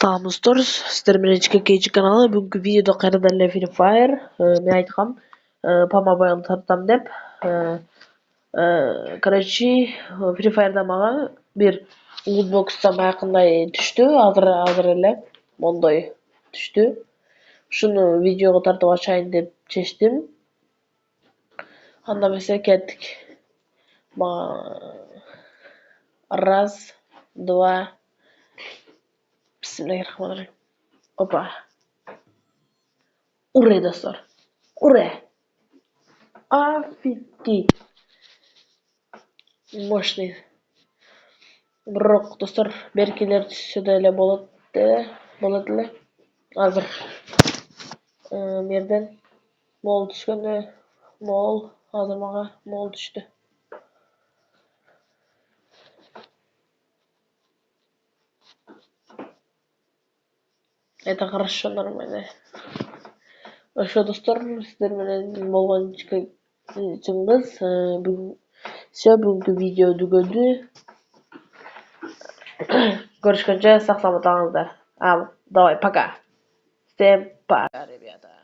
Салам достор, сиздер менен ЧК каналы. Бүгүнкү видеодо кайрадан эле Free Fire. Мен айткам, помобайл тартам деп. Короче, Free Fire'да мага бир лутбокстан аякындай түштү, азыр эле мондой түштү. Ушуну видеого тартып ачайын деп чечтим. Анда эмесе кеттик. Раз, два. Бисмиллахиррахманиррахим. Опа. Уре, достор. Уре. Офигеть. Мощный. Бирок, достор, беркилер түшсө деле болот эле. Азыр мерден мол түшкөндө азыр мага мол түштү. Это хорошо, нормально. Ошо достор, сиздер менен болгон чыңгыз. Бүгүнкү видео түгөдү. Görüşкөнчө сак саламат болуңуздар. Давай, пока. Всем пока, ребята.